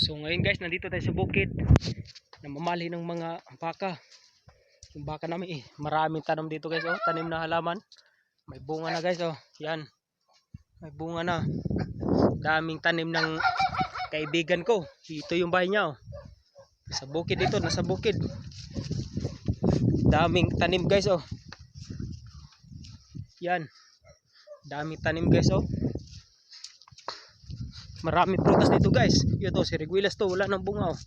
So ngayon guys, nandito tayo sa bukid. Namamali ng mga baka. Yung baka namin maraming tanim dito guys, oh, tanim na halaman. May bunga na guys, oh. Yan. May bunga na. Daming tanim ng kaibigan ko. Ito yung bahay niya, oh. Sa bukid dito, nasa bukid. Daming tanim guys, oh. Yan. Daming tanim guys, oh. Maraming prutas dito guys. Ito si Reguilas to, wala nang bunga, oh.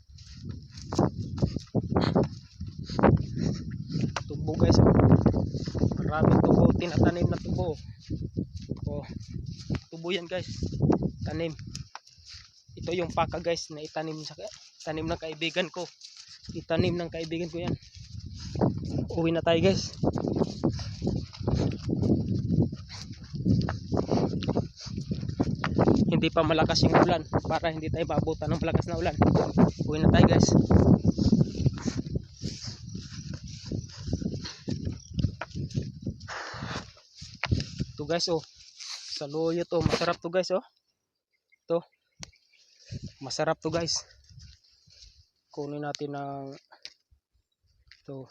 Tubo guys, oh. Maraming tubo, tinatanim na tubo, oh. Tubo yan guys, tanim. Ito yung paka guys na itanim sa tanim ng kaibigan ko. Itanim ng kaibigan ko yan. Uwi na tayo guys. Hindi pa malakas yung ulan para hindi tayo maabutan ng malakas na ulan. Uwi na tayo guys. Ito guys, oh. Saluyot, oh. Masarap to guys, oh. Ito. Masarap to guys. Kunin natin ng ito.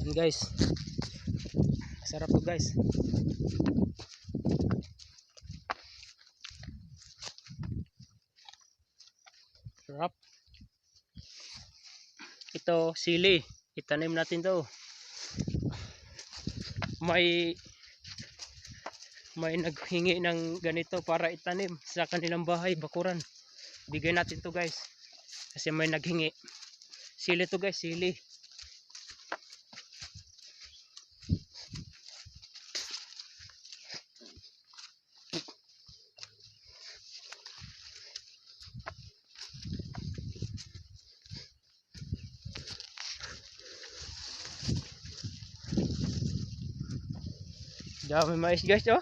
Yan guys. Masarap to guys. Sarap. Ito sili. Itanim natin to. May naghingi ng ganito para itanim sa kanilang bahay, bakuran. Bigay natin to guys. Kasi may naghingi. Sili to guys, sili. Dami mais guys, oh.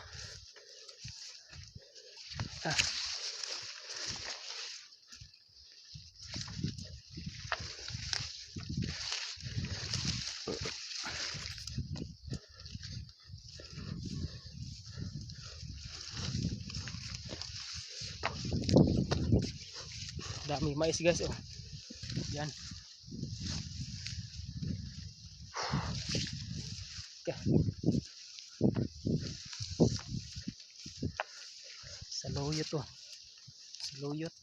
Dami mais guys, oh. Yan. Saluyot, oh. Saluyot.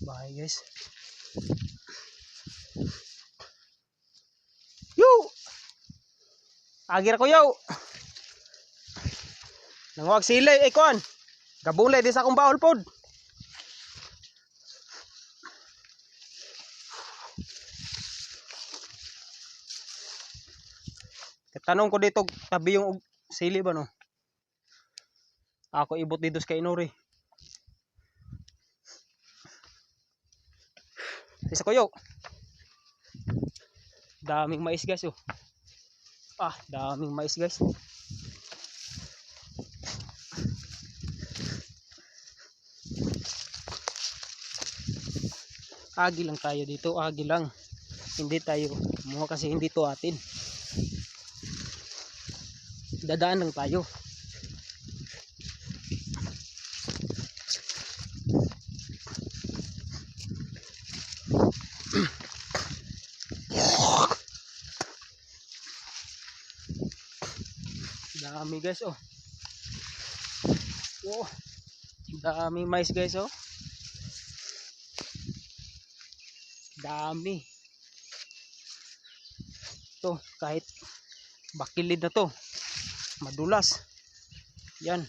Bye guys. Yo! Agir ko yo. Nangwag sili ikon. Gabulay di sa akong baol pod. Tanong ko dito tabi yung sili ba no? Ako ibot dito sa Inori. Isa ko yo. Daming mais guys, oh. Daming mais guys. Agi lang tayo dito, agi lang. Hindi tayo kumuha kasi hindi to atin. Dadaan lang tayo. Dami guys, oh. Oh, dami mais guys, oh. Dami. To, kahit bakilid na to, madulas. Yan.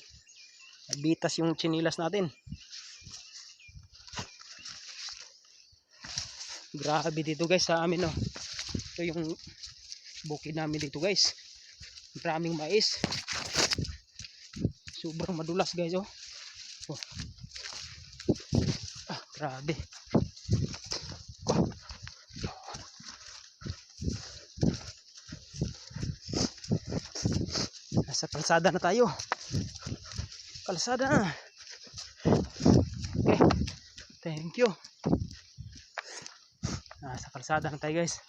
Nabitas yung chinilas natin. Grabe dito guys sa amin, oh. Ito yung bukid namin dito guys. Maraming mais. Sobrang madulas guys, oh. Grabe. Nasa kalsada na tayo. Kalsada na. Okay. Thank you. Nasa kalsada na tayo guys.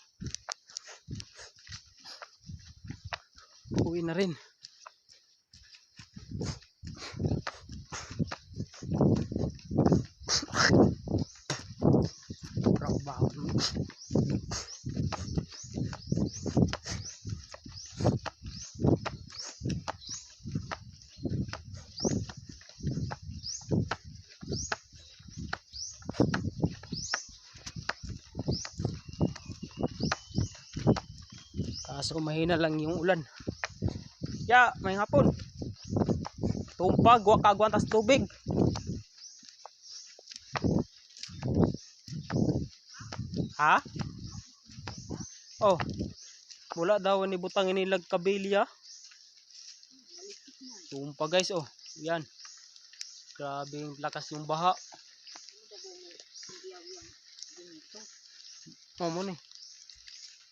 Uwi na rin. Kaso mahina lang yung ulan. Ya, may hapon. Tumpag, wakagwan tas tubig. Ha? Oh. Wala daw ni butang inilag kabilya. Tumpag guys, oh. Yan. Grabe yung lakas yung baha. Oh, mo ni.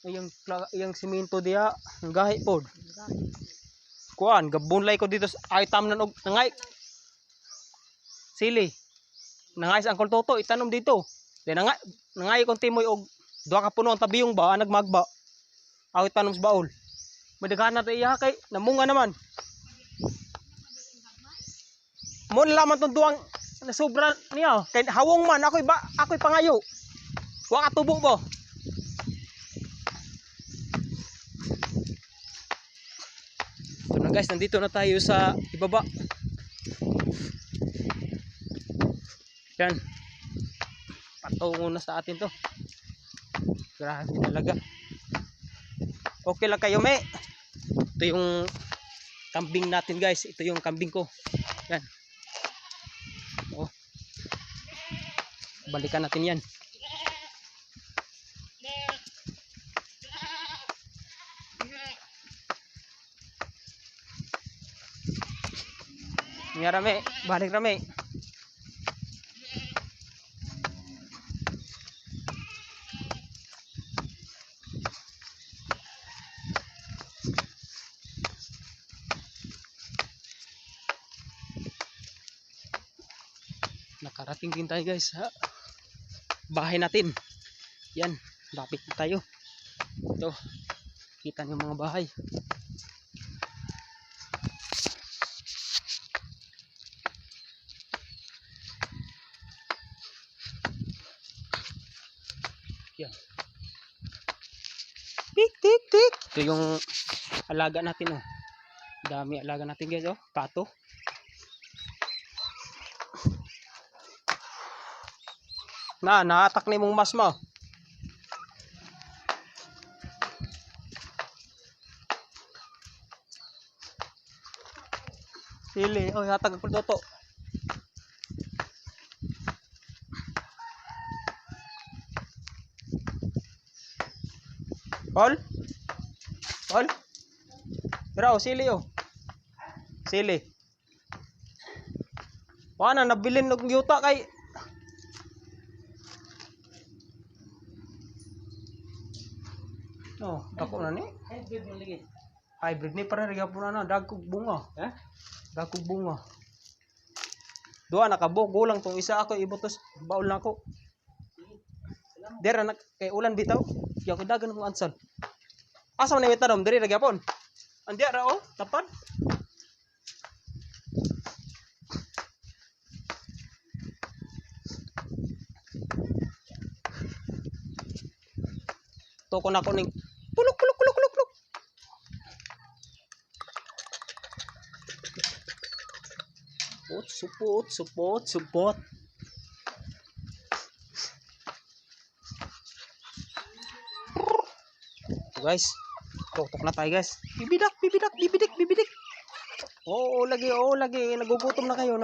Yung simento diya, ang gahi pod. Kuan, gabunlay ko dito sa item nan og nangay. Sili. Nangay sa Angkol Toto itanom dito. Then nangay kon timoy og duha ka puno ang tabiyong ba nagmagba. Awit tanom sa baul. Madaghan na iya kay namunga naman. Mo laman tong duwang nasobra niya kay hawong man ako'y pangayo. Wa ka tubo bo. So na guys, nandito na tayo sa ibaba. Yan. Patungo na sa atin to. Grabe talaga. Okay lang kayo, me. Ito yung kambing natin guys. Ito yung kambing ko. Yan. Oh. Balikan natin yan. Nga rame, balik rame. Nakarating din tayo guys ha. Bahay natin. Yan, lapit na tayo. Ito, kita niyo mga bahay. Yan. Tik tik tik. Ito yung alaga natin oh. Dami alaga natin guys oh, pato. Naatak ni mong mas mo. Sili, oh hatag ko toto. Paul? Paul? Pero sili oh. Sili. Wala na nabilin ng yuta kay oh, dako na ni. Hybrid mo lagi. Hybrid ni para riga po na dagkog bunga. Eh? Dagkog bunga. Duha nakabugo lang tong isa ako ibutos baul na ako. Dera nak kay ulan bitaw. Yo ko dagan mo ansal. Asa man ni tanom diri ra gyapon. Andi ra oh, tapad. To ko na ko ning pulok. Support. So guys, tutok na tayo guys. Bibidik. Oo, lagi, nagugutom na kayo.